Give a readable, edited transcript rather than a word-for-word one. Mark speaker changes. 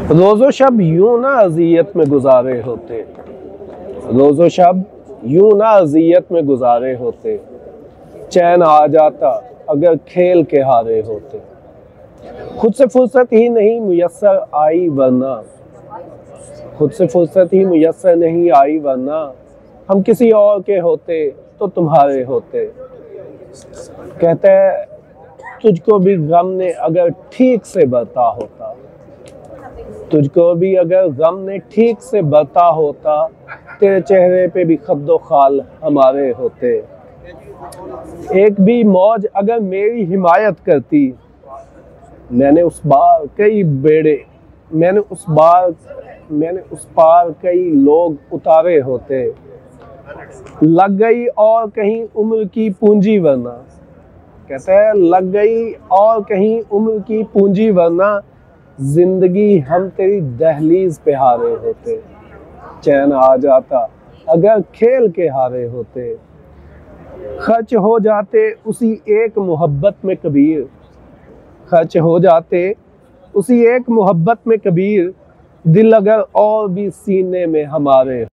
Speaker 1: रोज़ो शब यूं ना अज़ियत में गुजारे होते, रोज़ो शब यूं ना अज़ियत में गुजारे होते, चैन आ जाता अगर खेल के हारे होते। खुद से फुर्सत ही नहीं मुयस्सर आई वरना, खुद से फुर्सत ही मुयस्सर नहीं आई वरना, हम किसी और के होते तो तुम्हारे होते। कहते हैं तुझको भी गम ने अगर ठीक से बरता होता, तुझको भी अगर गम ने ठीक से बरता होता, तेरे चेहरे पे भी खद्दो खाल हमारे होते। एक भी मौज अगर मेरी हिमायत करती, मैंने उस पार कई लोग उतारे होते। लग गई और कहीं उम्र की पूंजी वरना, कहते हैं लग गई और कहीं उम्र की पूंजी वरना, जिंदगी हम तेरी दहलीज पे हारे होते। चैन आ जाता अगर खेल के हारे होते। खर्च हो जाते उसी एक मोहब्बत में कबीर, खर्च हो जाते उसी एक मोहब्बत में कबीर, दिल अगर और भी सीने में हमारे